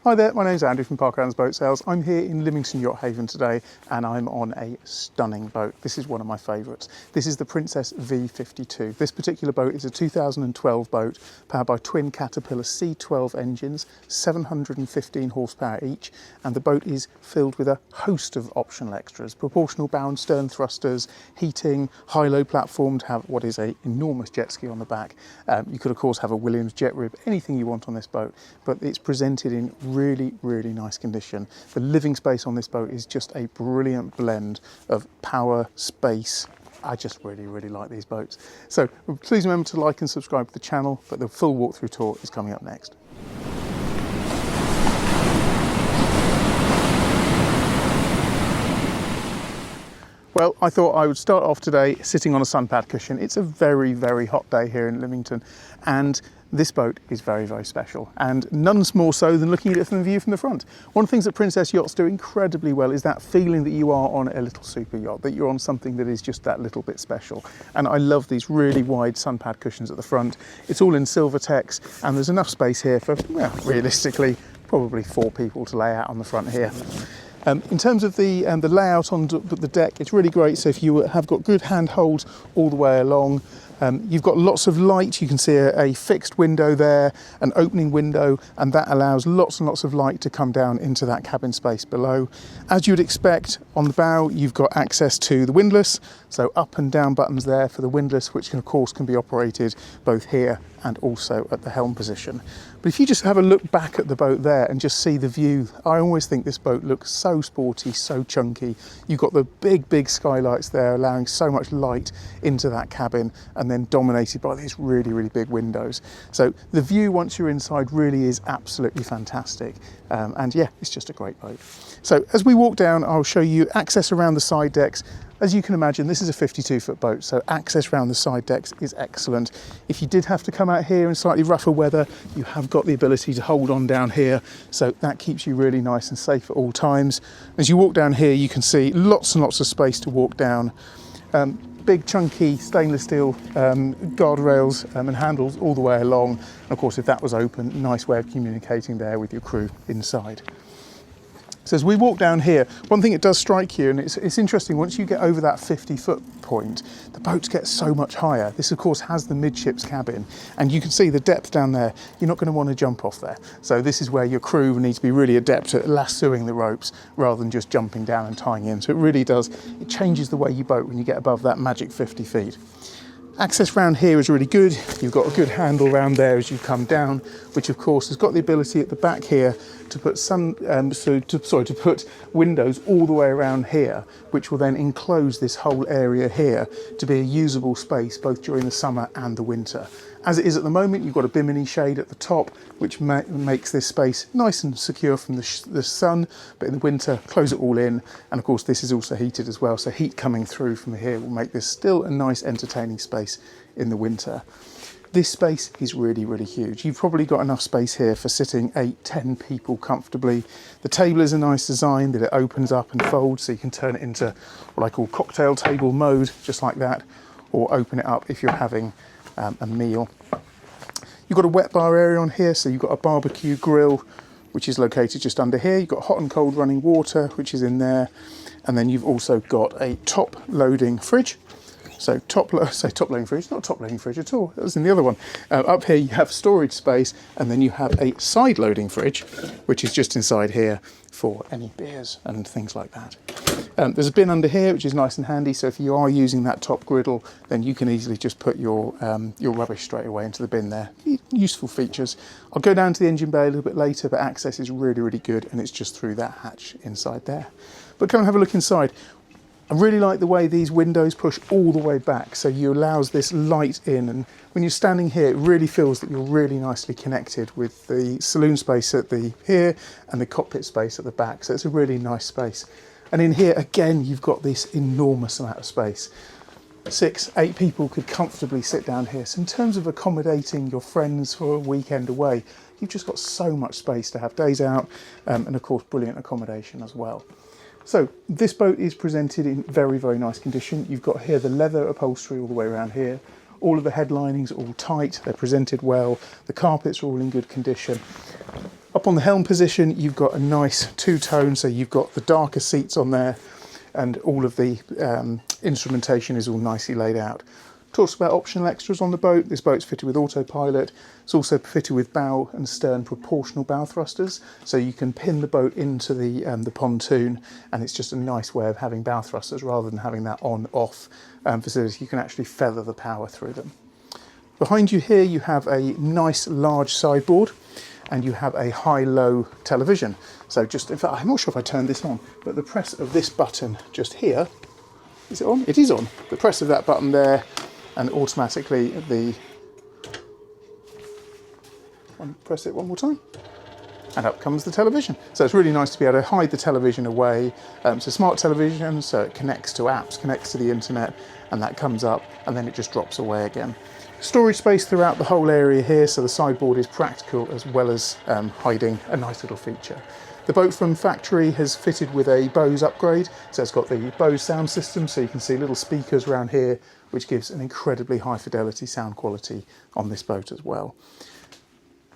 Hi there, my name's Andrew from Parker Adams Boat Sales. I'm here in Lymington Yacht Haven today and I'm on a stunning boat. This is one of my favourites. This is the Princess V52. This particular boat is a 2012 boat powered by twin Caterpillar C12 engines, 715 horsepower each, and the boat is filled with a host of optional extras. Proportional bow and stern thrusters, heating, high-low platform to have what is an enormous jet ski on the back. You could of course have a Williams jet rib, anything you want on this boat, but it's presented in really nice condition. The living space on this boat is just a brilliant blend of power, space. I just really like these boats. So please remember to like and subscribe to the channel, but the full walkthrough tour is coming up next. Well, I thought I would start off today sitting on a sun pad cushion. It's a very hot day here in Lymington, and this boat is very special, and none more so than looking at it from the view from the front. One of the things that Princess Yachts do incredibly well is that feeling that you are on a little super yacht, that you're on something that is just that little bit special. And I love these really wide sun pad cushions at the front. It's all in Silvertex, and there's enough space here for, well, realistically, probably 4 people to lay out on the front here. In terms of the layout on the deck, it's really great. So if you have got good handholds all the way along, you've got lots of light. You can see a fixed window there, an opening window, and that allows lots and lots of light to come down into that cabin space below. As you would expect, on the bow, you've got access to the windlass, so up and down buttons there for the windlass, which of course can be operated both here and also at the helm position. But if you just have a look back at the boat there and just see the view, I always think this boat looks so sporty, so chunky. You've got the big skylights there allowing so much light into that cabin, and then dominated by these really big windows. So the view once you're inside really is absolutely fantastic. And yeah, it's just a great boat. So as we walk down, I'll show you access around the side decks. As you can imagine, this is a 52-foot boat, so access around the side decks is excellent. If you did have to come out here in slightly rougher weather, you have got the ability to hold on down here, so that keeps you really nice and safe at all times. As you walk down here, you can see lots and lots of space to walk down. Big chunky stainless steel guardrails and handles all the way along. And of course, if that was open, nice way of communicating there with your crew inside. So as we walk down here, one thing it does strike you, and it's interesting, once you get over that 50-foot point, the boats get so much higher. This of course has the midships cabin, and you can see the depth down there. You're not going to want to jump off there. So this is where your crew needs to be really adept at lassoing the ropes rather than just jumping down and tying in. So it really does, it changes the way you boat when you get above that magic 50 feet. Access round here is really good. You've got a good handle round there as you come down, which of course has got the ability at the back here to put to put windows all the way around here, which will then enclose this whole area here to be a usable space both during the summer and the winter. As it is at the moment, you've got a bimini shade at the top, which makes this space nice and secure from the sun, but in the winter, close it all in. And of course, this is also heated as well, so heat coming through from here will make this still a nice, entertaining space in the winter. This space is really huge. You've probably got enough space here for sitting 8-10 people comfortably. The table is a nice design that it opens up and folds, so you can turn it into what I call cocktail table mode, just like that, or open it up if you're having a meal. You've got a wet bar area on here, so you've got a barbecue grill, which is located just under here. You've got hot and cold running water, which is in there. And then you've also got a top loading fridge. So top loading fridge, not top loading fridge at all, that was in the other one. Up here you have storage space, and then you have a side loading fridge, which is just inside here for any beers and things like that. There's a bin under here, which is nice and handy, so if you are using that top griddle, then you can easily just put your rubbish straight away into the bin there. Useful features. I'll go down to the engine bay a little bit later, but access is really good, and it's just through that hatch inside there. But come and have a look inside. I really like the way these windows push all the way back, so you allows this light in, and when you're standing here it really feels that you're really nicely connected with the saloon space at the here and the cockpit space at the back, so it's a really nice space. And in here again you've got this enormous amount of space. 6-8 people could comfortably sit down here, so in terms of accommodating your friends for a weekend away, you've just got so much space to have days out, and of course brilliant accommodation as well. So this boat is presented in very nice condition. You've got here the leather upholstery all the way around here. All of the headlinings are all tight, they're presented well. The carpets are all in good condition. Up on the helm position, you've got a nice two-tone, so you've got the darker seats on there, and all of the instrumentation is all nicely laid out. Talks about optional extras on the boat. This boat's fitted with autopilot. It's also fitted with bow and stern proportional bow thrusters, so you can pin the boat into the pontoon, and it's just a nice way of having bow thrusters rather than having that on-off facility. You can actually feather the power through them. Behind you here you have a nice large sideboard, and you have a high-low television. So just, in fact, I'm not sure if I turned this on, but the press of this button just here, is it on? It is on. The press of that button there, and automatically press it one more time, and up comes the television. So it's really nice to be able to hide the television away. It's a smart television, so it connects to apps, connects to the internet, and that comes up, and then it just drops away again. Storage space throughout the whole area here, so the sideboard is practical as well as hiding a nice little feature. The boat from factory has fitted with a Bose upgrade, so it's got the Bose sound system, so you can see little speakers around here, which gives an incredibly high fidelity sound quality on this boat as well.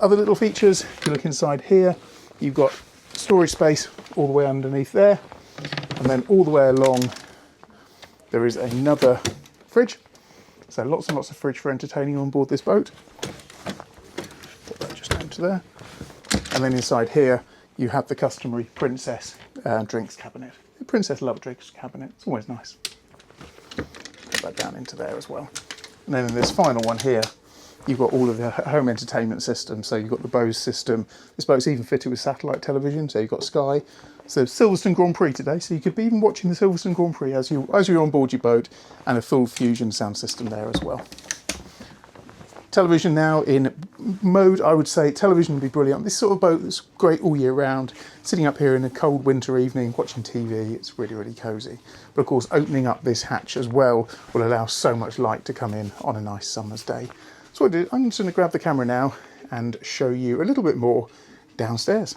Other little features, if you look inside here, you've got storage space all the way underneath there, and then all the way along there is another fridge. So lots and lots of fridge for entertaining on board this boat. Put that just down to there. And then inside here you have the customary Princess drinks cabinet. The Princess love drinks cabinet, it's always nice. Put that down into there as well. And then in this final one here, you've got all of the home entertainment systems. So you've got the Bose system. This boat's even fitted with satellite television, so you've got Sky. So Silverstone Grand Prix today, so you could be even watching the Silverstone Grand Prix as you're on board your boat, and a full Fusion sound system there as well. Television now in mode, I would say television would be brilliant. This sort of boat that's great all year round. Sitting up here in a cold winter evening watching TV, it's really, really cosy. But of course, opening up this hatch as well will allow so much light to come in on a nice summer's day. So what I did, I'm just going to grab the camera now and show you a little bit more downstairs.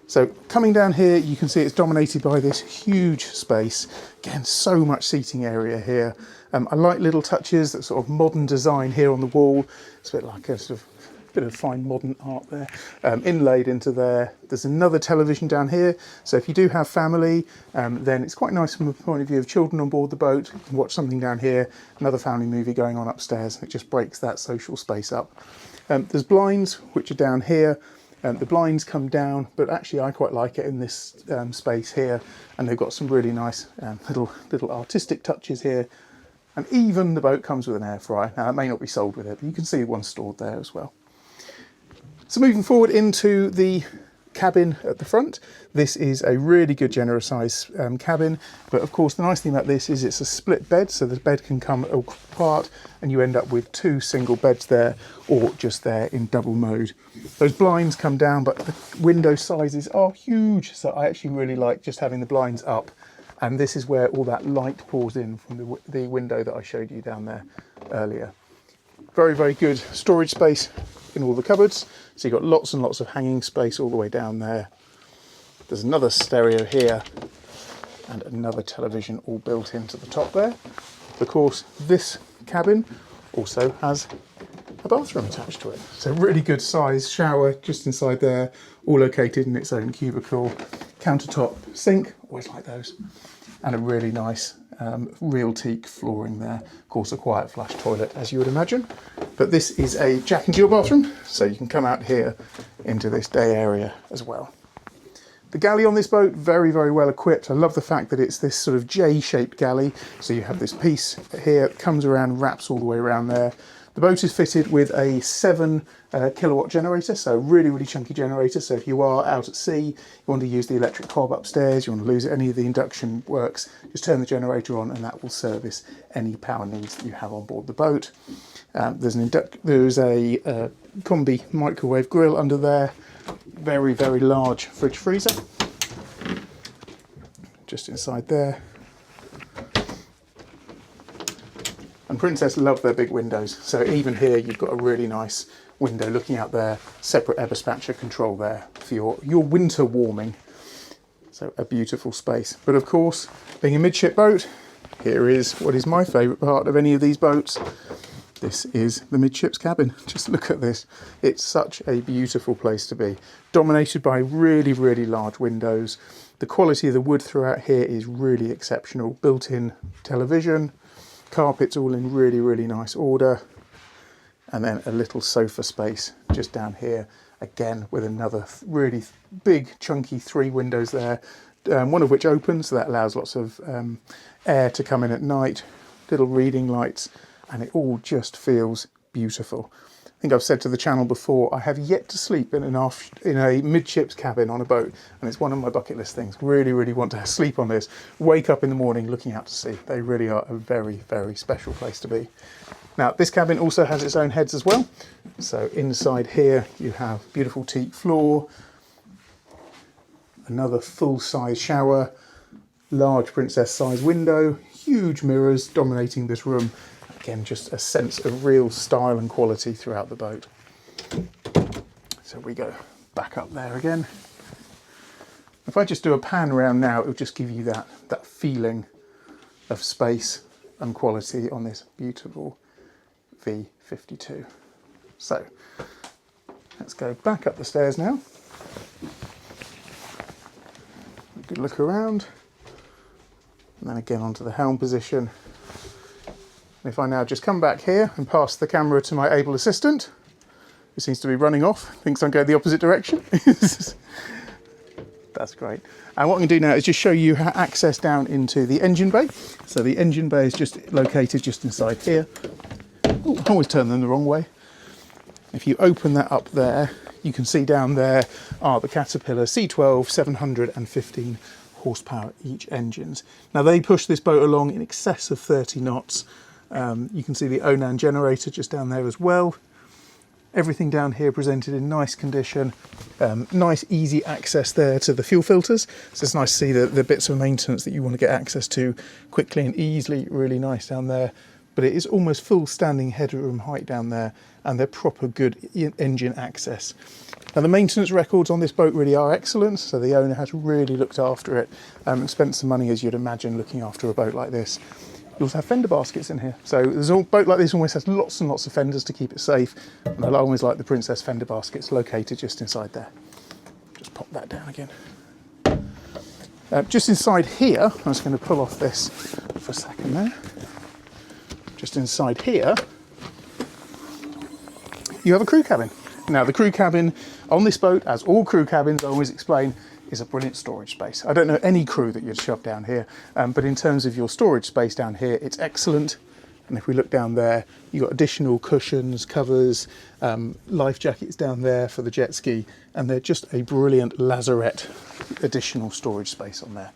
So coming down here, you can see it's dominated by this huge space. Again, so much seating area here. I like little touches, that sort of modern design here on the wall. It's a bit like a sort of bit of fine modern art there, inlaid into there. There's another television down here. So if you do have family, then it's quite nice from the point of view of children on board the boat. You can watch something down here, another family movie going on upstairs. It just breaks that social space up. There's blinds, which are down here. The blinds come down, but actually I quite like it in this space here, and they've got some really nice little artistic touches here. And even the boat comes with an air fryer. Now it may not be sold with it, but you can see one stored there as well. So moving forward into the cabin at the front, this is a really good generous size cabin, but of course the nice thing about this is it's a split bed, so the bed can come apart and you end up with two single beds there, or just there in double mode. Those blinds come down, but the window sizes are huge, so I actually really like just having the blinds up, and this is where all that light pours in from the window that I showed you down there earlier. Very, very good storage space in all the cupboards. So you've got lots and lots of hanging space all the way down there. There's another stereo here and another television all built into the top there. Of course, this cabin also has a bathroom attached to it. So really good size shower just inside there, all located in its own cubicle. Countertop sink, always like those. And a really nice real teak flooring there. Of course, a quiet flush toilet, as you would imagine. But this is a Jack and Jill bathroom, so you can come out here into this day area as well. The galley on this boat, very, very well equipped. I love the fact that it's this sort of J-shaped galley. So you have this piece here, it comes around, wraps all the way around there. The boat is fitted with a 7 kilowatt generator, so a really, really chunky generator. So if you are out at sea, you want to use the electric hob upstairs, you want to lose any of the induction works, just turn the generator on and that will service any power needs that you have on board the boat. There's a combi microwave grill under there, very, very large fridge freezer, just inside there. And Princess love their big windows, so even here you've got a really nice window looking out there, separate air dispatcher control there for your winter warming. So a beautiful space. But of course, being a midship boat, here is what is my favourite part of any of these boats. This is the midships cabin. Just look at this. It's such a beautiful place to be. Dominated by really, really large windows. The quality of the wood throughout here is really exceptional. Built-in television, carpets all in really, really nice order. And then a little sofa space just down here, again with another really big, chunky 3 windows there. One of which opens, so that allows lots of air to come in at night. Little reading lights. And it all just feels beautiful. I think I've said to the channel before, I have yet to sleep in a midships cabin on a boat, and it's one of my bucket list things. Really, really want to sleep on this. Wake up in the morning looking out to sea. They really are a very, very special place to be. Now, this cabin also has its own heads as well. So inside here you have beautiful teak floor, another full-size shower, large princess size window, huge mirrors dominating this room. Again, just a sense of real style and quality throughout the boat. So we go back up there again. If I just do a pan around now, it'll just give you that feeling of space and quality on this beautiful V52. So let's go back up the stairs now. Good look around, and then again onto the helm position. If I now just come back here and pass the camera to my able assistant, who seems to be running off, thinks I'm going the opposite direction. That's great. And what I'm going to do now is just show you how access down into the engine bay. So the engine bay is just located just inside here. Ooh, I always turn them the wrong way. If you open that up there, you can see down there are the Caterpillar C12 715 horsepower each engines. Now they push this boat along in excess of 30 knots. You can see the Onan generator just down there as well. Everything down here presented in nice condition. Nice easy access there to the fuel filters. So it's nice to see the bits of maintenance that you want to get access to quickly and easily. Really nice down there. But it is almost full standing headroom height down there, and they're proper good engine access. Now the maintenance records on this boat really are excellent, so the owner has really looked after it and spent some money, as you'd imagine, looking after a boat like this. You also have fender baskets in here. So there's a boat like this always has lots and lots of fenders to keep it safe. And I always like the Princess fender baskets located just inside there. Just pop that down again. Just inside here, I'm just going to pull off this for a second there. Just inside here, you have a crew cabin. Now the crew cabin on this boat, as all crew cabins, I always explain, is a brilliant storage space. I don't know any crew that you'd shove down here, but in terms of your storage space down here, it's excellent. And if we look down there, you've got additional cushions, covers, life jackets down there for the jet ski, and they're just a brilliant lazarette additional storage space on there.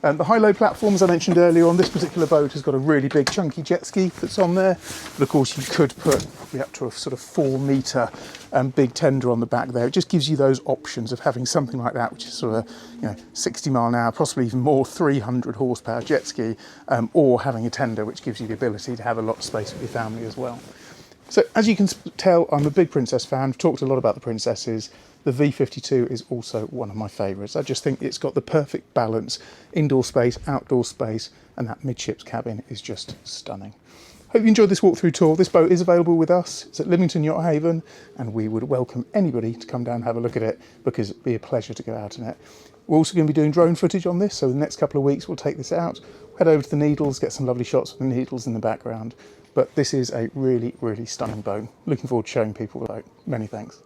The high-low platform, as I mentioned earlier, on this particular boat has got a really big chunky jet ski that's on there. But of course you could put up to a sort of 4 metre big tender on the back there. It just gives you those options of having something like that, which is sort of 60 mile an hour, possibly even more, 300 horsepower jet ski, or having a tender, which gives you the ability to have a lot of space with your family as well. So as you can tell, I'm a big Princess fan. I've talked a lot about the Princesses. The V52 is also one of my favourites. I just think it's got the perfect balance, indoor space, outdoor space, and that midships cabin is just stunning. Hope you enjoyed this walkthrough tour. This boat is available with us. It's at Lymington Yacht Haven, and we would welcome anybody to come down and have a look at it, because it'd be a pleasure to go out in it. We're also going to be doing drone footage on this, so the next couple of weeks we'll take this out, head over to the Needles, get some lovely shots of the Needles in the background. But this is a really, really stunning boat. Looking forward to showing people the boat. Many thanks.